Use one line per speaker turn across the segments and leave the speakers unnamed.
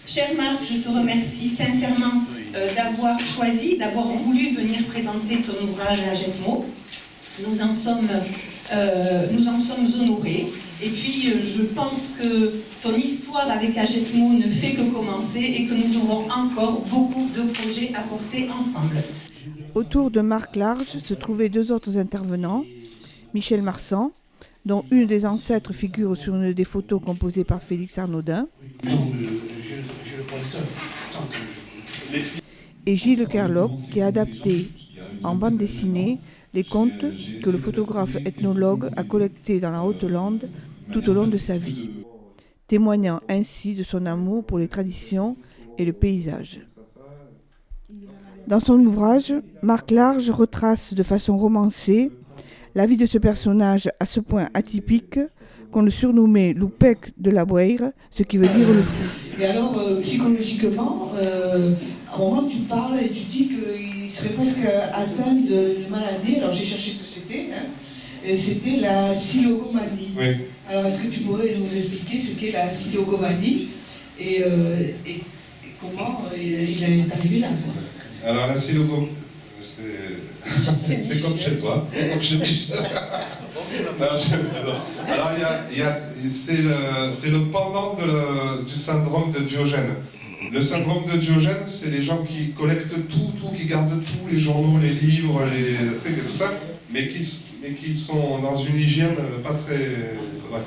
Cher Marc, je te remercie sincèrement d'avoir choisi, d'avoir voulu venir présenter ton ouvrage à Jetmo. Nous en sommes honorés. Et puis, je pense que ton histoire avec Agetmo ne fait que commencer et que nous aurons encore beaucoup de projets à porter ensemble.
Autour de Marc Large se trouvaient deux autres intervenants, Michel Marsan, dont une des ancêtres figure sur une des photos composées par Félix Arnaudin, et Gilles Kerlop, qui a adapté en bande dessinée les contes que le photographe ethnologue a collectés dans la Haute-Lande tout au long de sa vie, témoignant ainsi de son amour pour les traditions et le paysage. Dans son ouvrage, Marc Large retrace de façon romancée la vie de ce personnage à ce point atypique qu'on le surnommait l'Oupec de la Boueire, ce qui veut dire le fou.
Et alors, psychologiquement, à un moment tu parles et tu dis qu'il serait presque atteint d'une maladie. Alors j'ai cherché ce que c'était, et c'était la silogomanie.
Oui.
Alors est-ce que tu pourrais nous expliquer ce qu'est la silogomanie et comment il est arrivé là, quoi?
Alors la silogomanie, c'est comme chez toi, c'est comme chez Michel. Alors c'est le pendant du syndrome de Diogène. Le syndrome de Diogène, c'est les gens qui collectent tout, qui gardent tous les journaux, les livres, les trucs et tout ça, mais qui sont dans une hygiène pas très... Ouais.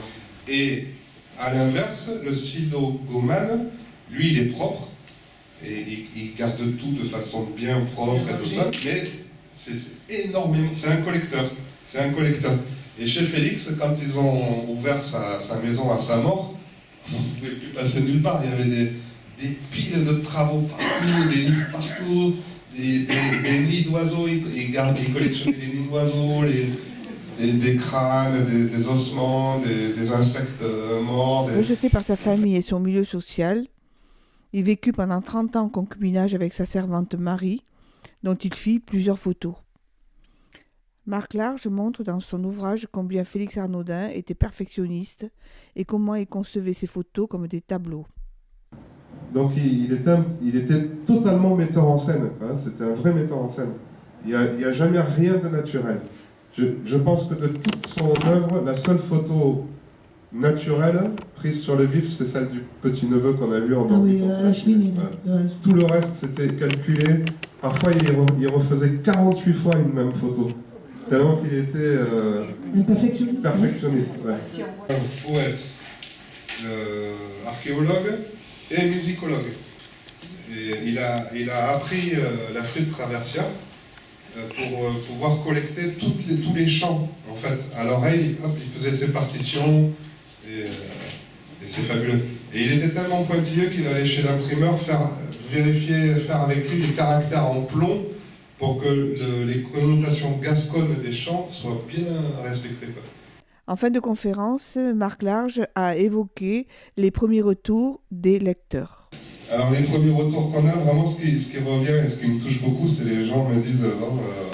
Et à l'inverse, le silogomane, lui, il est propre, et il garde tout de façon bien propre et tout ça, mais c'est énormément, c'est un collecteur. Et chez Félix, quand ils ont ouvert sa maison à sa mort, on ne pouvait plus passer nulle part, il y avait des piles de travaux partout, des livres partout, des nids d'oiseaux, ils collectionnaient les nids d'oiseaux, des crânes, des ossements, des insectes morts.
Rejeté par sa famille et son milieu social, il vécut pendant 30 ans en concubinage avec sa servante Marie, dont il fit plusieurs photos. Marc Large montre dans son ouvrage combien Félix Arnaudin était perfectionniste et comment il concevait ses photos comme des tableaux.
Donc il était totalement metteur en scène, hein, c'était un vrai metteur en scène. Il n'y a jamais rien de naturel. Je pense que de toute son œuvre, la seule photo naturelle prise sur le vif, c'est celle du petit-neveu qu'on a vu en Dormi.
Ah oui, la cheminée.
Ouais. Tout le reste, c'était calculé. Parfois, il refaisait 48 fois une même photo. Tellement qu'il était perfectionniste. Ouais. Poète, archéologue et musicologue. Et il a appris la flûte traversière pour pouvoir collecter tous les chants en fait, à l'oreille. Hop, il faisait ses partitions et c'est fabuleux. Et il était tellement pointilleux qu'il allait chez l'imprimeur faire avec lui les caractères en plomb pour que les connotations gasconnes des chants soient bien respectées, quoi.
En fin de conférence, Marc Large a évoqué les premiers retours des lecteurs.
Alors les premiers retours qu'on a, vraiment ce qui revient et ce qui me touche beaucoup, c'est les gens me disent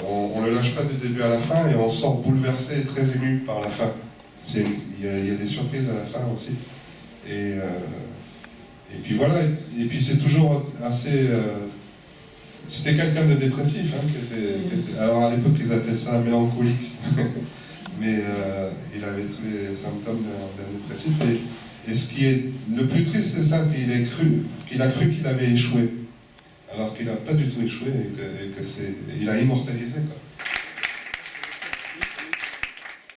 on ne le lâche pas du début à la fin et on sort bouleversé et très ému par la fin. Il y a des surprises à la fin aussi. Et puis voilà, et puis c'est toujours assez... C'était quelqu'un de dépressif, hein, qui était, alors à l'époque ils appelaient ça mélancolique, mais il avait tous les symptômes d'un dépressif. Et ce qui est le plus triste, c'est ça, qu'il a cru qu'il avait échoué, alors qu'il n'a pas du tout échoué et qu'il a immortalisé, quoi.